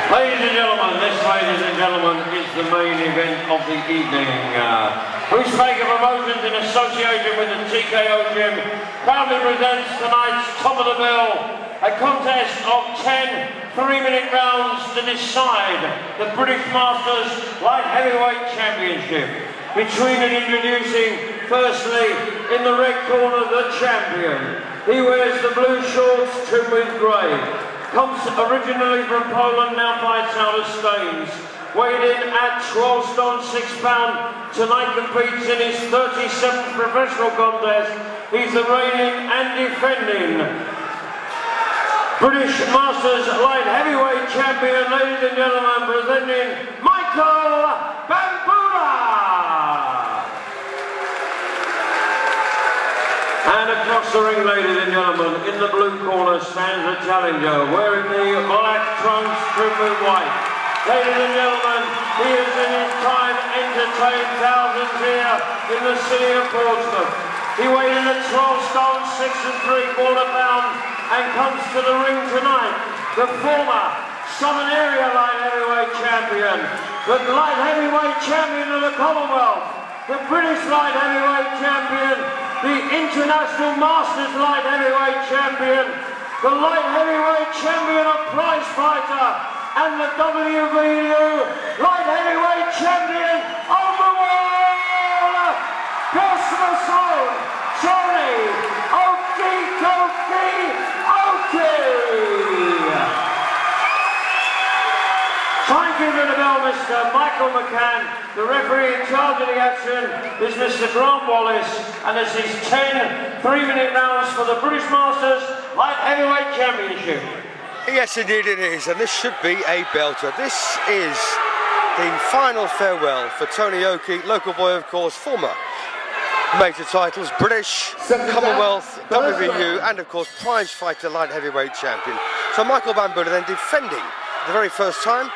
Ladies and gentlemen, this, ladies and gentlemen, is the main event of the evening. Brucebaker Promotions, in association with the TKO Gym, proudly presents tonight's top of the bill, a contest of 10 3-minute rounds to decide the British Masters Light Heavyweight Championship. Between and introducing, firstly, in the red corner, the champion. He wears the blue shorts trimmed with grey. Comes originally from Poland, now fights out of Staines. Weighed in at 12 stone 6 pound, tonight competes in his 37th professional contest. He's the reigning and defending British Masters Light Heavyweight Champion, ladies and gentlemen, presenting Michael Banbula. And across the ring, ladies and gentlemen, in the blue corner stands the challenger, wearing the black trunks trimmed with white. Ladies and gentlemen, he has in his time entertained thousands here in the city of Portsmouth. He weighed in at 12 stone 6 3/4 pound and comes to the ring tonight, the former Southern Area Light Heavyweight Champion, the Light Heavyweight Champion of the Commonwealth, the British Light Heavyweight Champion, the International Masters Light Heavyweight Champion, the Light Heavyweight Champion of Prize Fighter, and the WBU Light Heavyweight Champion of the world, Portsmouth's own Johnny Oakey. Thank you to the bell, Mr. Michael McCann. The referee in charge of the action is Mr. Grant Wallace, and this is 10 3-minute rounds for the British Masters Light Heavyweight Championship. Yes, indeed it is, and this should be a belter. This is the final farewell for Tony Oakey, local boy, of course, former major titles, British, Commonwealth, WBU, and of course prize fighter light heavyweight champion. So Michael Banbula then defending the very first time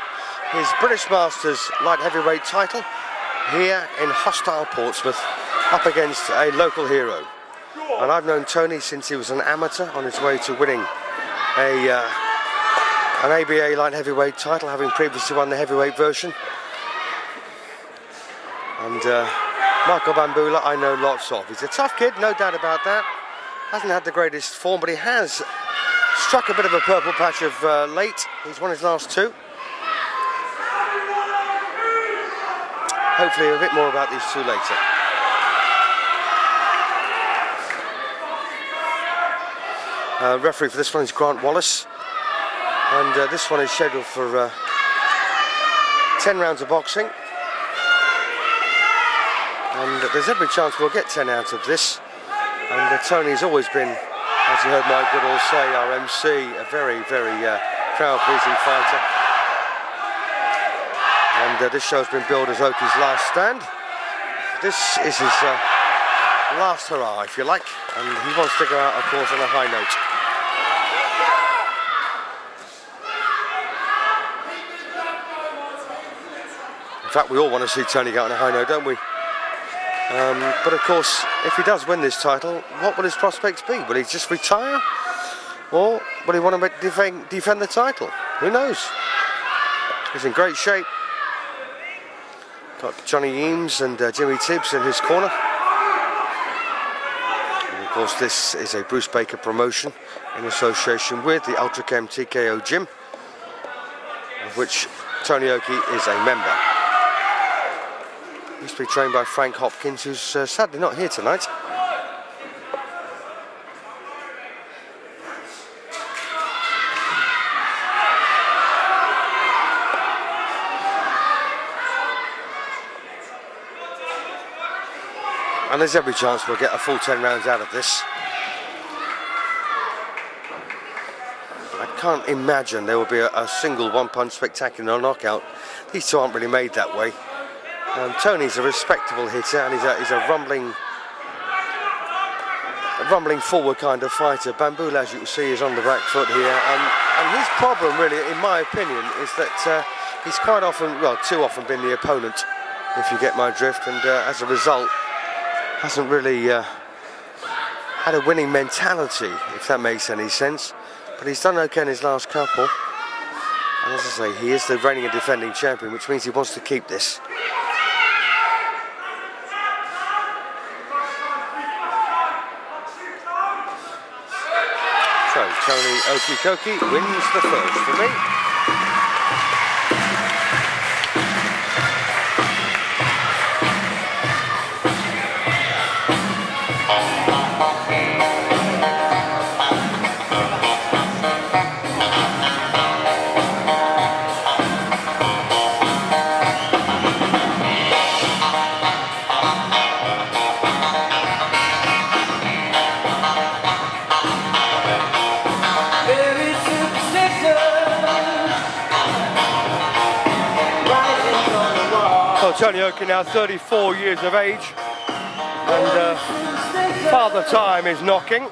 his British Masters light heavyweight title here in hostile Portsmouth, up against a local hero. And I've known Tony since he was an amateur on his way to winning an ABA light heavyweight title, having previously won the heavyweight version. And Michael Banbula I know lots of. He's a tough kid, no doubt about that. Hasn't had the greatest form, but he has struck a bit of a purple patch of late. He's won his last 2. Hopefully a bit more about these 2 later. Referee for this one is Grant Wallace. And this one is scheduled for 10 rounds of boxing. And there's every chance we'll get 10 out of this. And Tony's always been, as you heard Mike Goodall say, our MC, a very, very crowd-pleasing fighter. And this show's been billed as Oakey's last stand. This is his last hurrah, if you like. And he wants to go out, of course, on a high note. In fact, we all want to see Tony go on a high note, don't we? But of course, if he does win this title, what will his prospects be? Will he just retire? Or will he want to defend the title? Who knows? He's in great shape. Got Johnny Eames and Jimmy Tibbs in his corner. And of course, this is a Brucebaker promotion in association with the Ultrachem TKO Gym, of which Tony Oakey is a member. Used to be trained by Frank Hopkins, who's sadly not here tonight. And there's every chance we'll get a full 10 rounds out of this. I can't imagine there will be a single one-punch spectacular knockout. These 2 aren't really made that way. Tony's a respectable hitter, and he's a rumbling forward kind of fighter. Banbula, as you can see, is on the back foot here, and his problem, really, in my opinion, is that he's quite often, well, too often been the opponent, if you get my drift, and as a result, hasn't really had a winning mentality, if that makes any sense. But he's done okay in his last couple. And as I say, he is the reigning and defending champion, which means he wants to keep this. So, Tony Oakey wins the first for me. Tony Oakey now 34 years of age, and Father Time is knocking.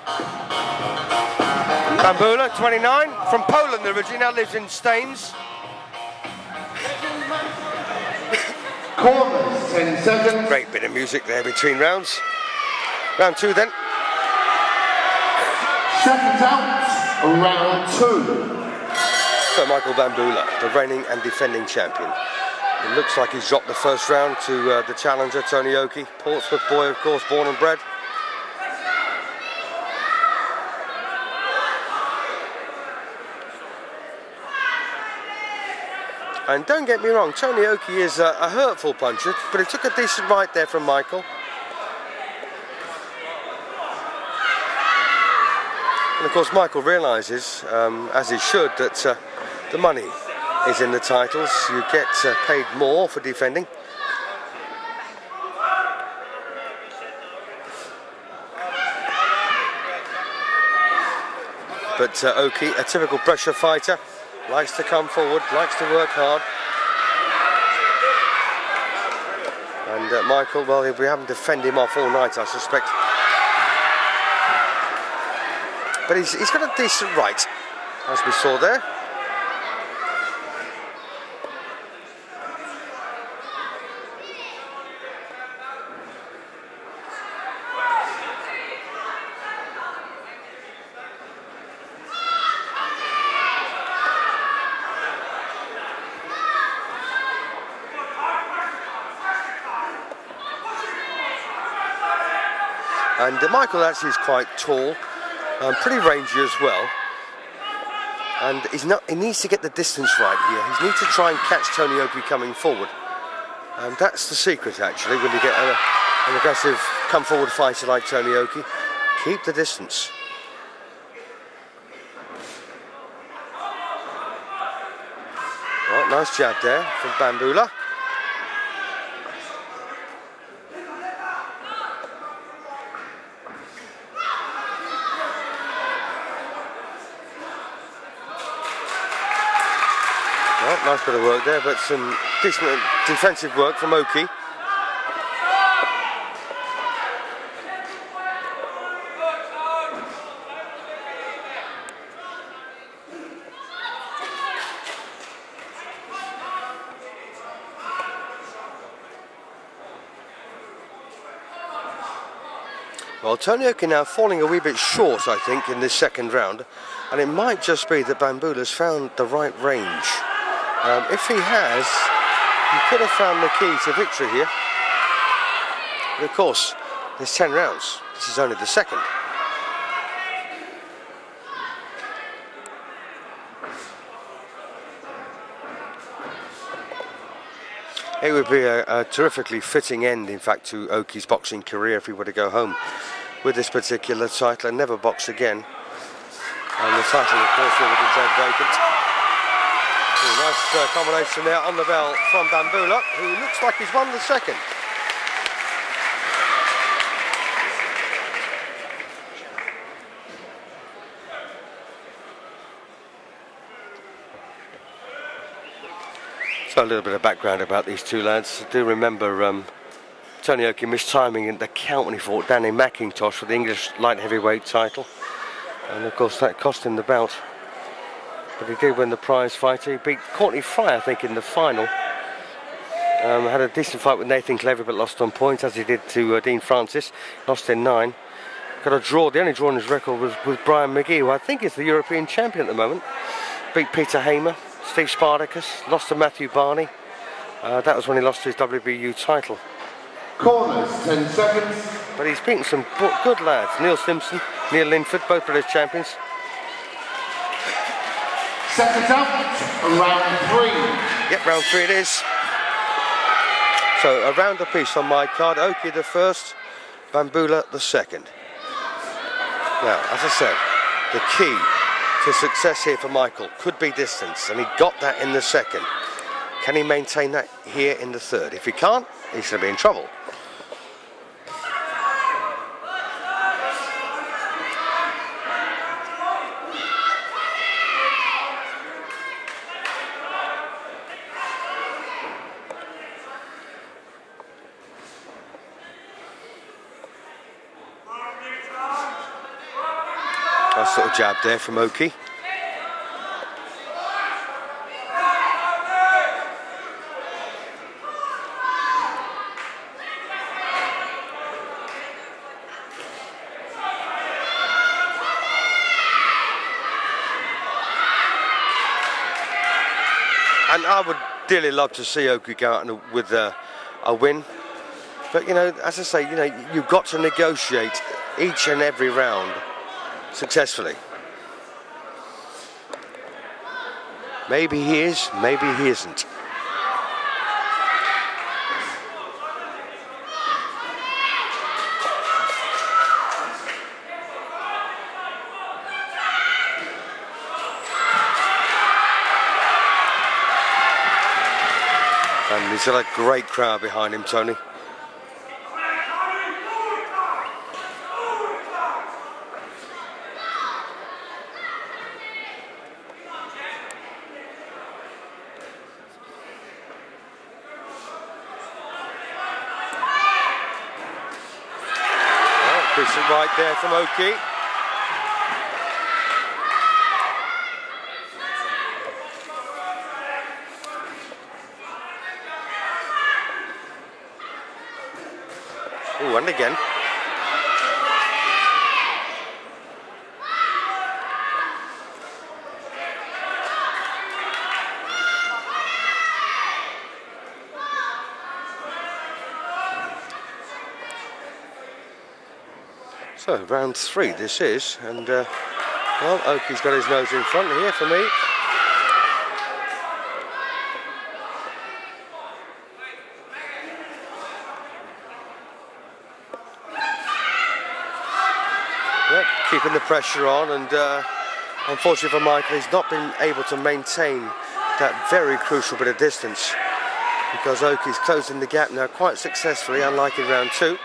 Banbula, 29, from Poland originally, now lives in Staines. Corners, 10 seconds. Great bit of music there between rounds. Round 2 then. Seconds out, round 2. So Michael Banbula, the reigning and defending champion. It looks like he's dropped the first round to the challenger, Tony Oakey. Portsmouth boy, of course, born and bred. And don't get me wrong, Tony Oakey is a hurtful puncher, but he took a decent right there from Michael. And of course Michael realises, as he should, that the money is in the titles. You get paid more for defending. But Oakey, a typical pressure fighter, likes to come forward, likes to work hard. And Michael, well, he'll be having to fend him off all night, I suspect. But he's got a decent right, as we saw there. And Michael actually is quite tall, pretty rangy as well. And he needs to get the distance right here. He needs to try and catch Tony Oakey coming forward. And that's the secret, actually, when you get an aggressive come-forward fighter like Tony Oakey. Keep the distance. Right, nice jab there from Banbula. Nice bit of work there, but some decent defensive work from Oakey. Well, Tony Oakey now falling a wee bit short, I think, in this second round, and it might just be that Banbula's found the right range. If he has, he could have found the key to victory here. But of course, there's 10 rounds. This is only the second. It would be a terrifically fitting end, in fact, to Oakey's boxing career if he were to go home with this particular title and never box again. And the title, of course, will be declared vacant. Nice combination there on the bell from Banbula, who looks like he's won the second. So a little bit of background about these two lads. I do remember Tony Oakey mistiming in the count when he fought Danny McIntosh for the English light heavyweight title. And of course that cost him the bout. But he did win the prize fight. He beat Courtney Fry, I think, in the final. Had a decent fight with Nathan Clever, but lost on points, as he did to Dean Francis. Lost in 9. Got a draw. The only draw in his record was with Brian McGee, who I think is the European champion at the moment. Beat Peter Hamer. Steve Spartacus, lost to Matthew Barney. That was when he lost his WBU title. Corners, 10 seconds. But he's beaten some good lads. Neil Simpson, Neil Linford, both British champions. Seconds out, round 3. Yep, round 3 it is. So a round apiece on my card. Oakey the first, Banbula the second. Now, as I said, the key to success here for Michael could be distance, and he got that in the second. Can he maintain that here in the third? If he can't, he's going to be in trouble. Nice little jab there from Oakey. And I would dearly love to see Oakey go out with a win. But, you know, as I say, you know, you've got to negotiate each and every round successfully. Maybe he is, maybe he isn't. And he's got a great crowd behind him, Tony. Decent right there from Oakey. Ooh, and again. So, round 3 this is, and well, Oakey's got his nose in front here for me. Yep, keeping the pressure on, and unfortunately for Michael, he's not been able to maintain that very crucial bit of distance, because Oakey's closing the gap now quite successfully, unlike in round 2.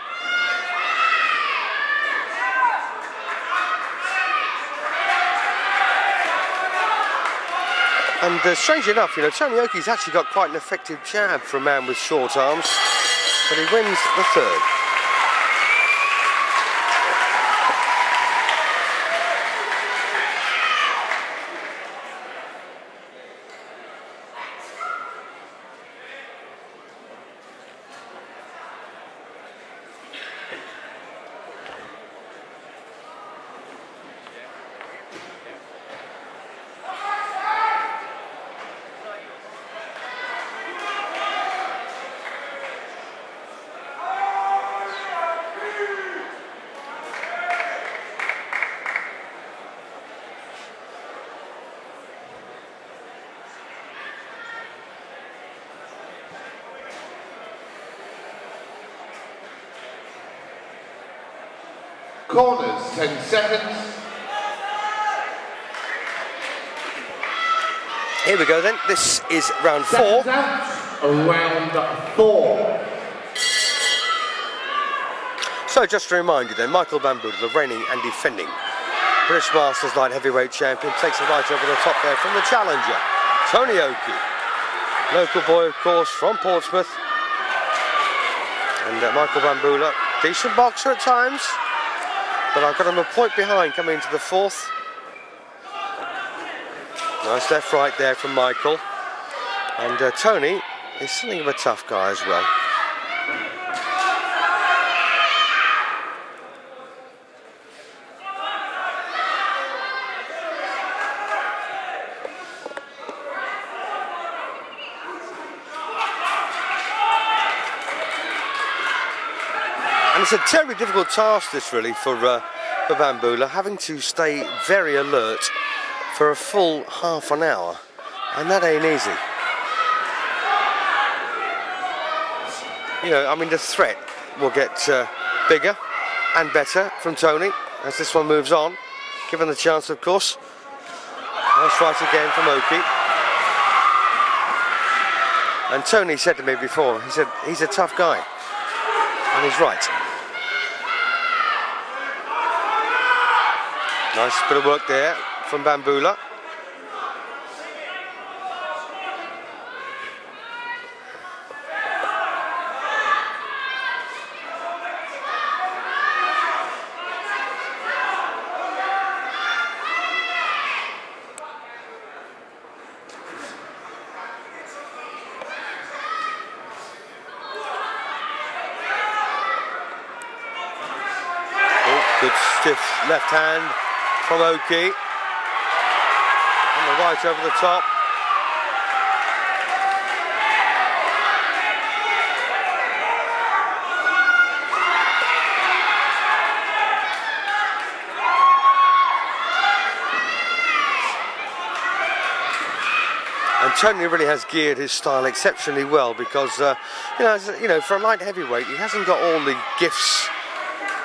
And strangely enough, you know, Tony Oakey's actually got quite an effective jab for a man with short arms, but he wins the third. Corners, 10 seconds. Here we go then, this is round 4. Seconds out, round 4. So just to remind you then, Michael Banbula, the reigning and defending British Masters Light Heavyweight Champion, takes it right over the top there from the challenger, Tony Oakey. Local boy, of course, from Portsmouth. And Michael Banbula, decent boxer at times, but I've got him a point behind coming into the 4th. Nice left right there from Michael. And Tony is something of a tough guy as well. And it's a terribly difficult task, this, really, for Banbula, having to stay very alert for a full half an hour, and that ain't easy. You know, I mean, the threat will get bigger and better from Tony as this one moves on, given the chance, of course. Nice right again from Oakey. And Tony said to me before, he said, he's a tough guy. And he's right. Nice bit of work there from Banbula. Good stiff left hand from Oakey. On the right over the top. And Tony really has geared his style exceptionally well because, you know, for a light heavyweight, he hasn't got all the gifts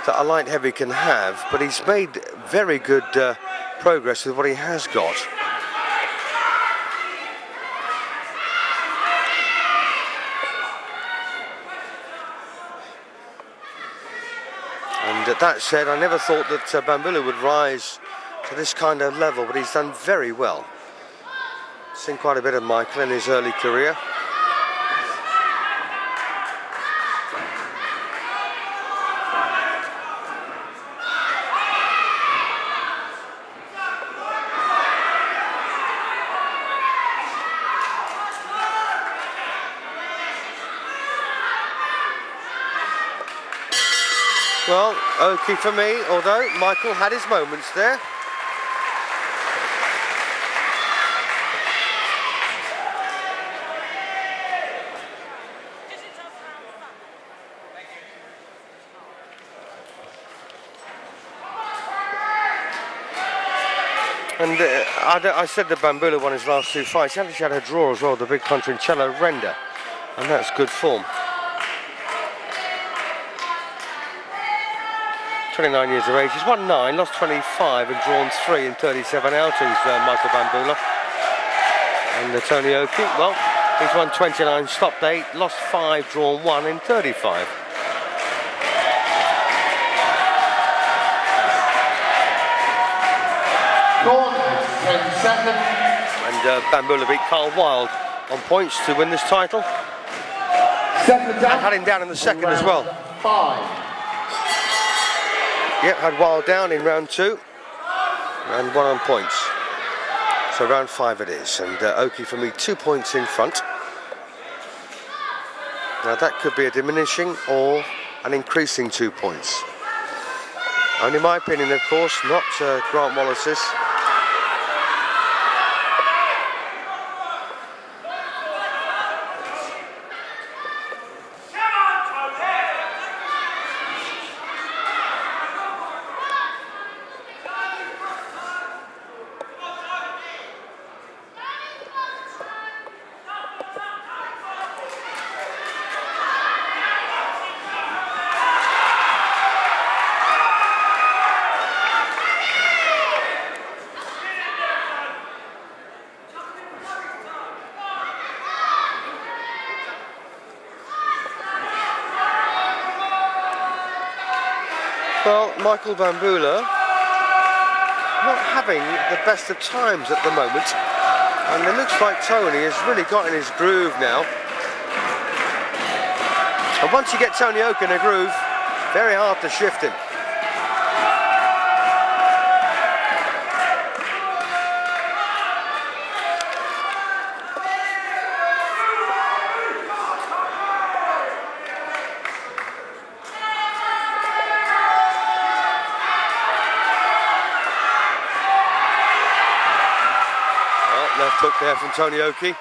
that a light heavy can have, but he's made very good progress with what he has got. And that said, I never thought that Banbula would rise to this kind of level, but he's done very well. Seen quite a bit of Michael in his early career. Well, Oakey for me, although Michael had his moments there. And I said that Banbula won his last two fights. He actually had a draw as well, the big Contrincello Render, and that's good form. 29 years of age, he's won 9, lost 25 and drawn 3 in 37 outings, Michael Banbula. And Tony Oakey, well, he's won 29, stopped 8, lost 5, drawn 1 in 35. Corners, 10 seconds. And Banbula beat Carl Wild on points to win this title. Seconds And had him down in the second as well. 5. Yep, had Wild down in round 2 and 1 on points. So round 5 it is, and Oakey for me 2 points in front. Now that could be a diminishing or an increasing 2 points. Only my opinion, of course, not Grant Wallace's. Well, Michael Banbula not having the best of times at the moment, and it looks like Tony has really got in his groove now. And once you get Tony Oakey in a groove, very hard to shift him. Left hook there from Tony Oakey.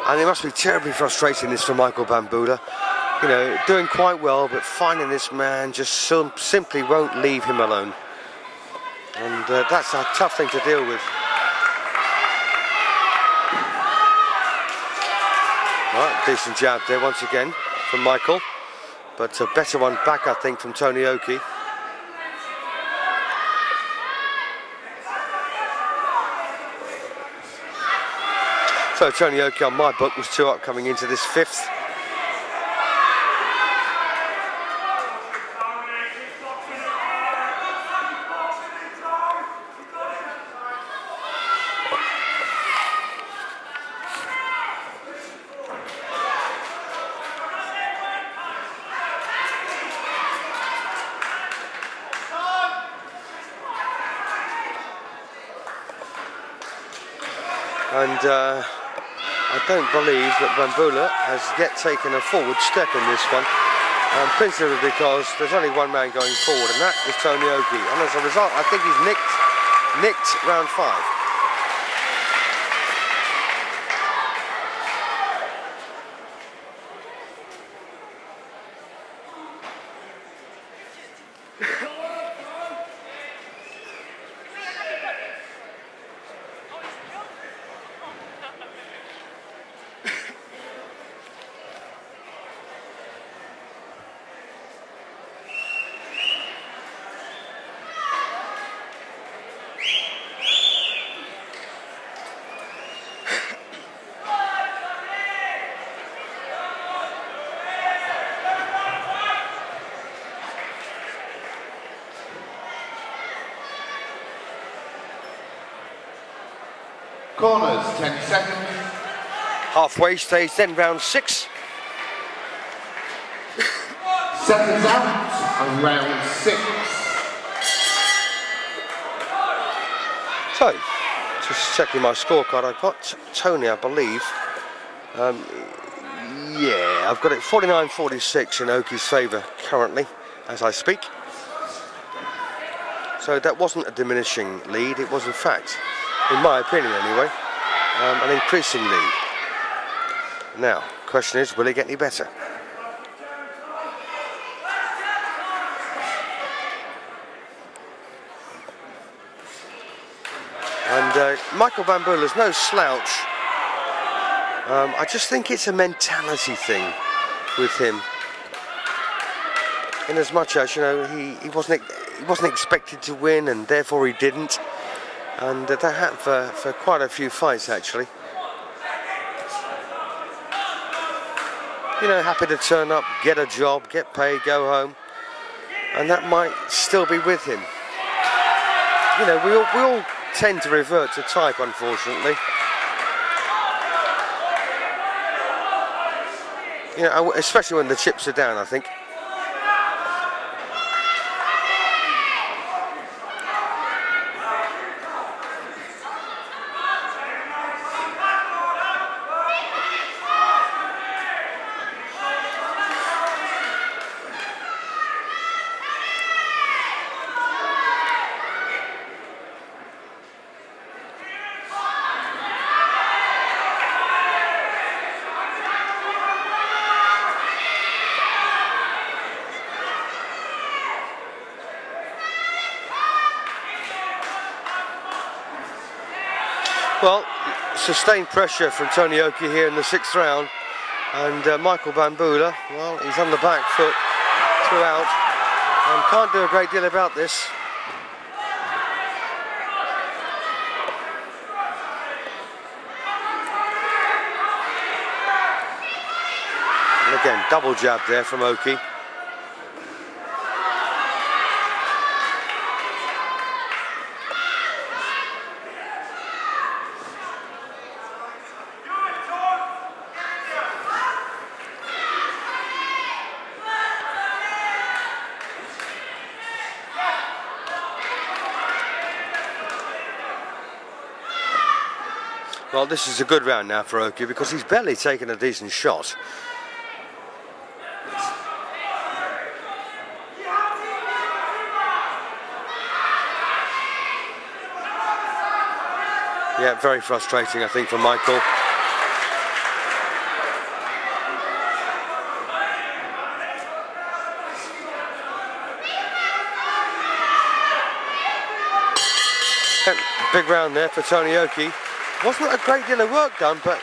And it must be terribly frustrating this for Michael Banbula. You know, doing quite well, but finding this man just simply won't leave him alone. And that's a tough thing to deal with. Right, decent jab there once again from Michael. But a better one back, I think, from Tony Oakey. So Tony Oakey on my book was 2 up coming into this 5th. And I don't believe that Banbula has yet taken a forward step in this one, principally because there's only one man going forward, and that is Tony Oakey. And as a result, I think he's nicked round 5. Corners, 10 seconds. Halfway stage, then round 6. Seconds out, and round 6. So, just checking my scorecard, I've got Tony, I believe. Yeah, I've got it 49-46 in Oakey's favour currently, as I speak. So that wasn't a diminishing lead, it was in fact, in my opinion anyway, an increasing lead. Now, question is, will it get any better? And Michael Banbula's no slouch. I just think it's a mentality thing with him. In as much as, you know, he wasn't expected to win, and therefore he didn't. And that happened for quite a few fights actually. You know, happy to turn up, get a job, get paid, go home, and that might still be with him. You know, we all tend to revert to type, unfortunately. You know, especially when the chips are down, I think. Well, sustained pressure from Tony Oakey here in the 6th round, and Michael Banbula, well, he's on the back foot throughout and can't do a great deal about this. And again, double jab there from Oakey. Well, this is a good round now for Oakey because he's barely taken a decent shot. Yeah, very frustrating, I think, for Michael. Big round there for Tony Oakey. Wasn't a great deal of work done, but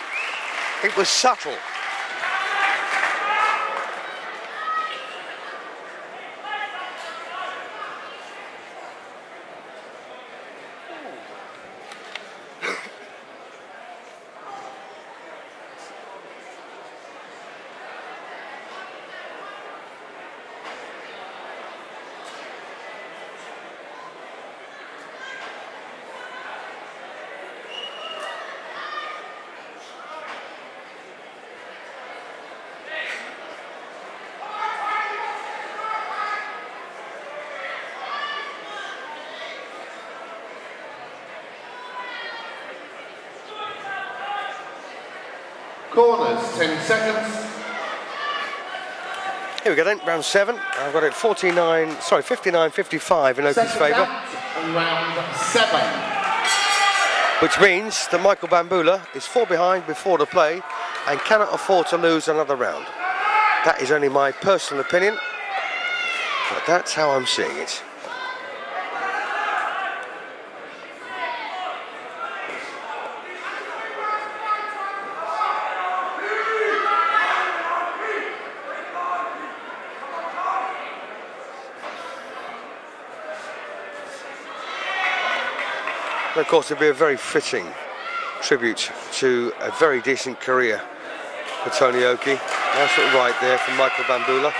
it was subtle. Corners, 10 seconds. Here we go then, round 7. I've got it 59-55 in Oakey's favour. Round 7. Which means that Michael Banbula is 4 behind before the play and cannot afford to lose another round. That is only my personal opinion, but that's how I'm seeing it. And of course, it'd be a very fitting tribute to a very decent career for Tony Oakey. Nice little right there from Michael Banbula.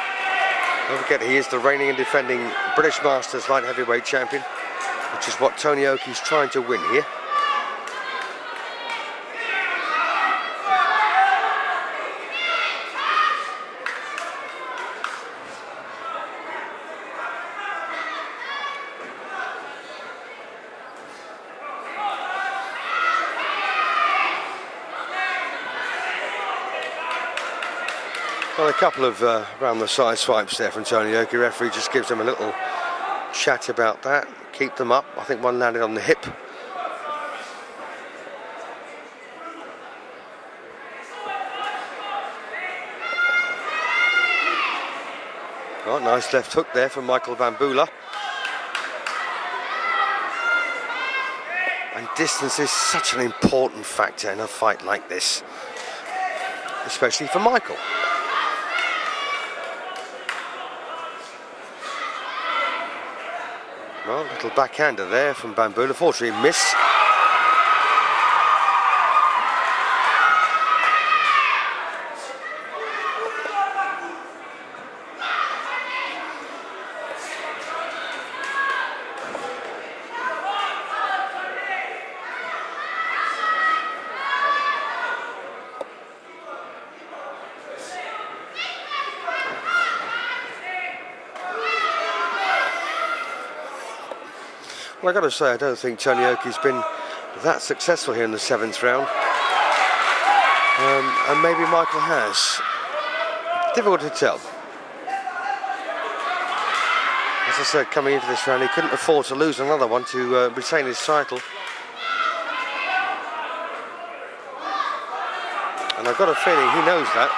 Don't forget, he is the reigning and defending British Masters light heavyweight champion, which is what Tony Oakey's trying to win here. Well, a couple of round the side swipes there from Tony Oakey. Referee just gives them a little chat about that. Keep them up. I think one landed on the hip. Oh, nice left hook there from Michael Banbula. And distance is such an important factor in a fight like this, especially for Michael. Well, little backhander there from Banbula, fortunately miss. Well, I've got to say, I don't think Tony Oakey's been that successful here in the 7th round. And maybe Michael has. Difficult to tell. As I said, coming into this round, he couldn't afford to lose another one to retain his title. And I've got a feeling he knows that.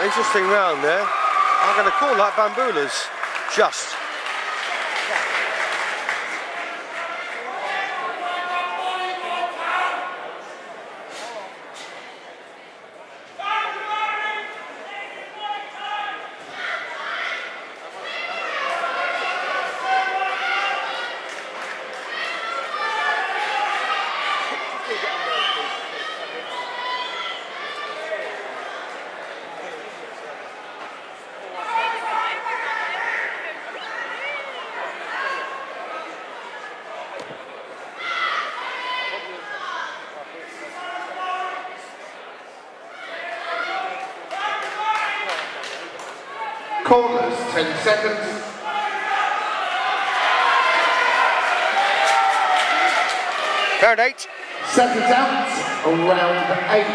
Interesting round there. I'm going to call that Banbula's just. Corners, 10 seconds. Round 8. Seconds out. round 8.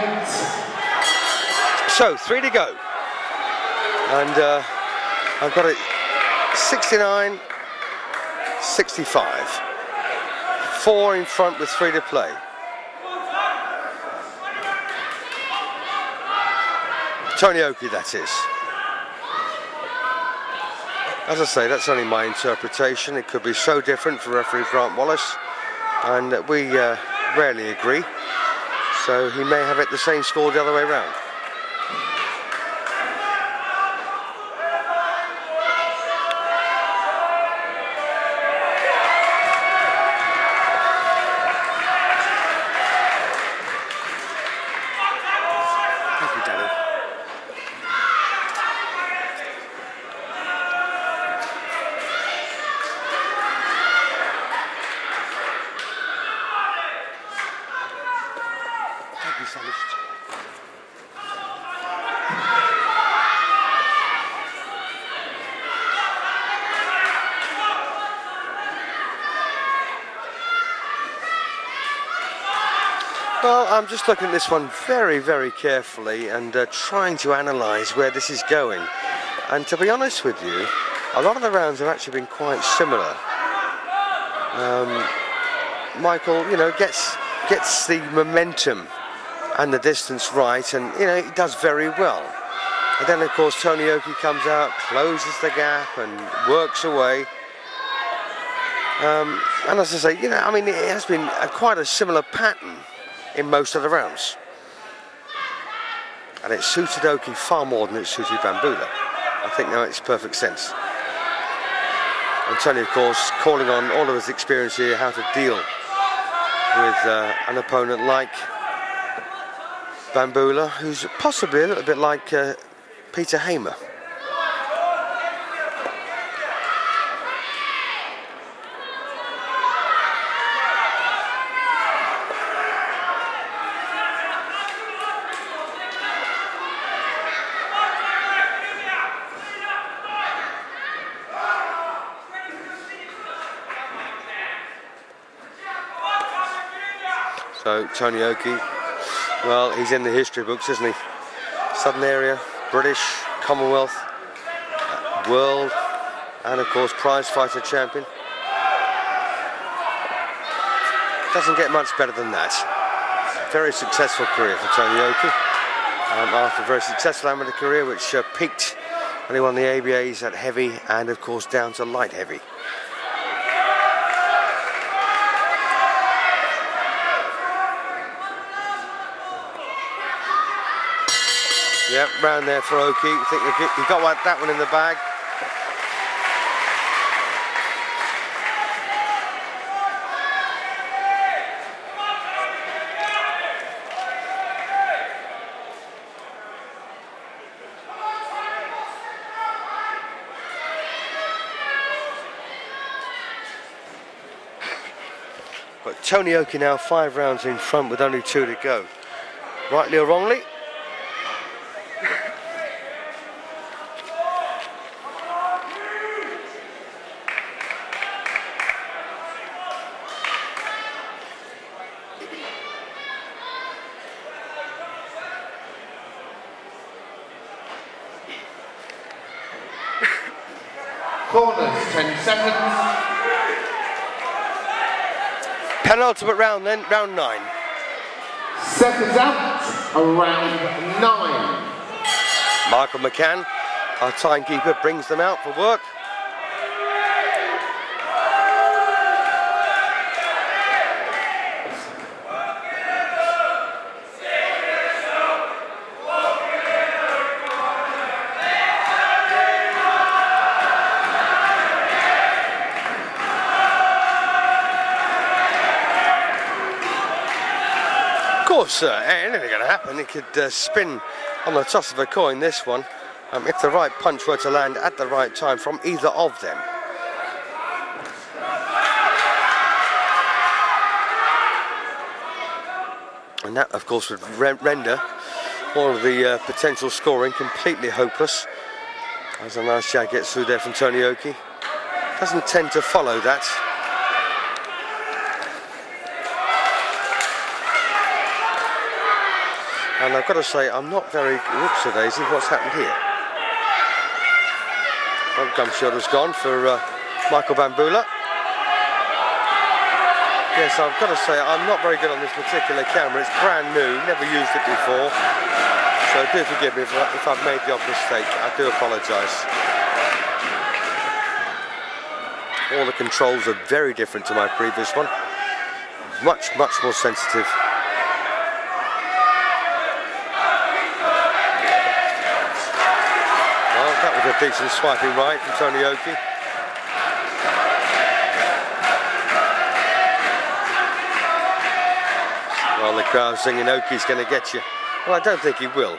So 3 to go, and I've got it 69, 65. 4 in front with 3 to play. Tony Oakey, that is. As I say, that's only my interpretation. It could be so different for referee Grant Wallace, and we rarely agree. So he may have it the same score the other way round. Thank you, Danny. Thank you so much. Well, I'm just looking at this one very, very carefully and trying to analyse where this is going. And to be honest with you, a lot of the rounds have actually been quite similar. Michael, you know, gets the momentum and the distance right, and you know, he does very well. And then of course Tony Oakey comes out, closes the gap and works away. And as I say, you know, I mean, it has been quite a similar pattern in most of the rounds. And it suited Oakey far more than it suited Banbula. I think now makes perfect sense. And Tony, of course, calling on all of his experience here how to deal with an opponent like Banbula, who's possibly a little bit like Peter Hamer. So Tony Oakey, well, he's in the history books, isn't he? Southern area, British, Commonwealth, World, and of course prize fighter champion. Doesn't get much better than that. Very successful career for Tony Oakey. After a very successful amateur career which peaked when he won the ABAs at heavy and of course down to light heavy. Yep, round there for Oakey. I think he got that one in the bag. But Tony Oakey now 5 rounds in front with only 2 to go. Rightly or wrongly? Corners, 10 seconds. Penultimate round then, round 9. Seconds out, around 9. Michael McCann, our timekeeper, brings them out for work. Of course, anything can happen. It could spin on the toss of a coin, this one, if the right punch were to land at the right time from either of them. And that, of course, would render all of the potential scoring completely hopeless. As a nice jab gets through there from Tony Oakey. Doesn't tend to follow that. And I've got to say, I'm not very... Whoops a daisy, what's happened here? Front gum shield has gone for Michael Banbula. Yes, I've got to say, I'm not very good on this particular camera. It's brand new, never used it before. So do forgive me if I've made the odd mistake. I do apologise. All the controls are very different to my previous one. Much, much more sensitive. Well, that was a decent swiping right from Tony Oakey. Well, the crowd singing Oakey's going to get you. Well, I don't think he will.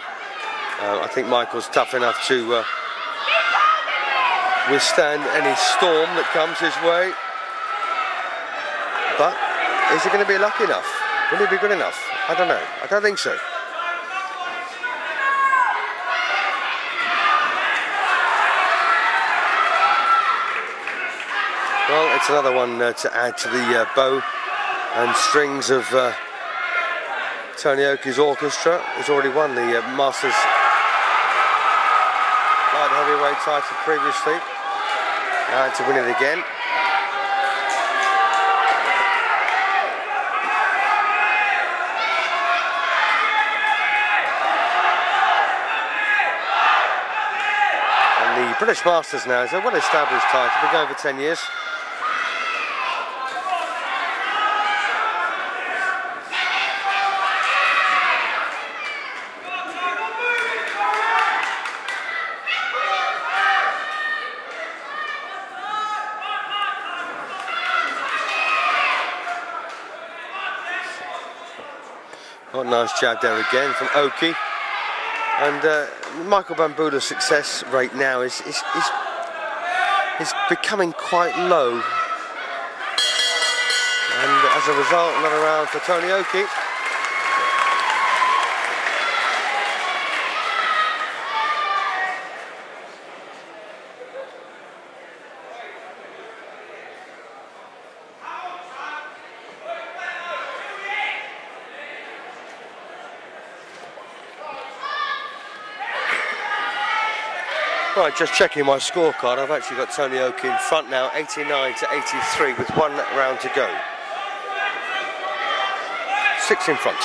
I think Michael's tough enough to withstand any storm that comes his way. But is he going to be lucky enough? Will he be good enough? I don't know. I don't think so. Well, it's another one to add to the bow and strings of Tony Oakey's orchestra. He's already won the Masters light heavyweight title previously. Now to win it again. And the British Masters now is a well-established title. Been going for 10 years. What a nice jab there again from Oakey. And Michael Banbula's success rate now is becoming quite low. And as a result, another round for Tony Oakey. Right, just checking my scorecard. I've actually got Tony Oakey in front now, 89 to 83, with 1 round to go. 6 in front.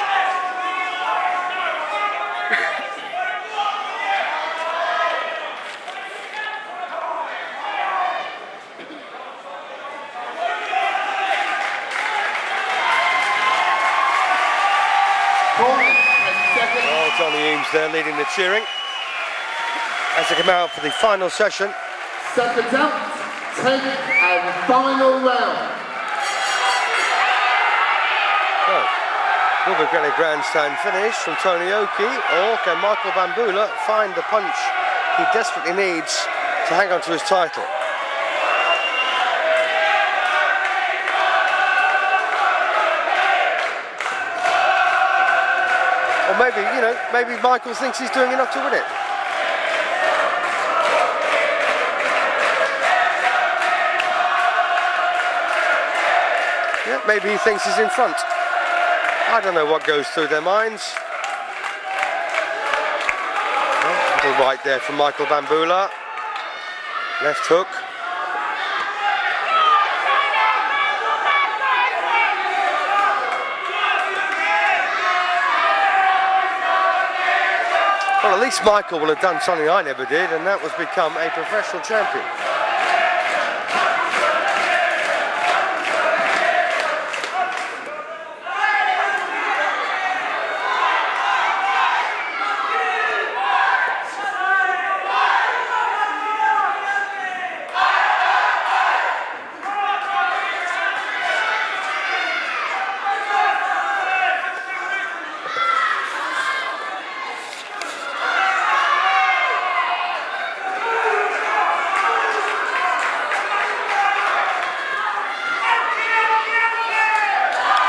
Oh, Johnny Eames there leading the cheering as they come out for the final session. Seconds out, 10th and final round. So, will we get a grandstand finish from Tony Oakey, or can Michael Banbula find the punch he desperately needs to hang on to his title? Or maybe, you know, maybe Michael thinks he's doing enough to win it. Yeah, maybe he thinks he's in front. I don't know what goes through their minds. Oh, little right there from Michael Banbula. Left hook. Well, at least Michael will have done something I never did, and that was become a professional champion.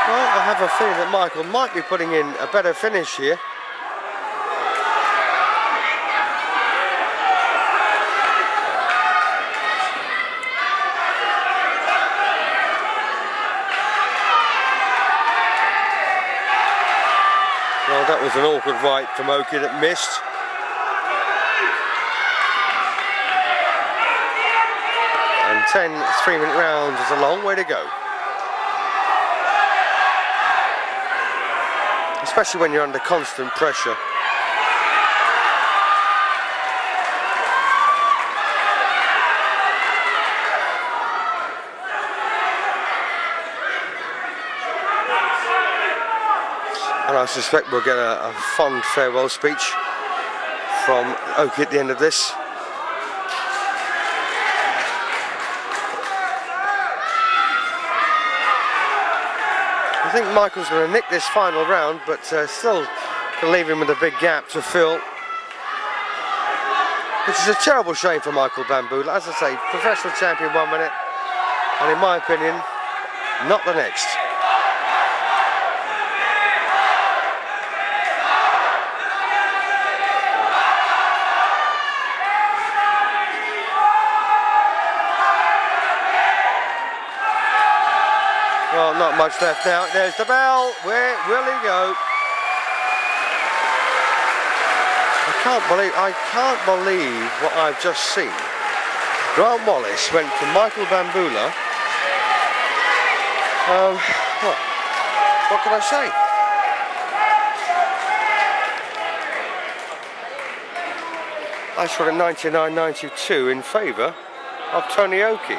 I have a feeling that Michael might be putting in a better finish here. Well, That was an awkward right from Oakey that missed. And 10 3-minute rounds is a long way to go. Especially when you're under constant pressure. And I suspect we'll get a fond farewell speech from Oakey at the end of this. I think Michael's going to nick this final round, but still can leave him with a big gap to fill. Which is a terrible shame for Michael Banbula. As I say, professional champion 1 minute, and in my opinion, not the next. Well, not much left now. There's the bell. Where will he go? I can't believe what I've just seen. Grant Wallace went from Michael Banbula. What can I say? I scored a 99-92 in favour of Tony Oakey.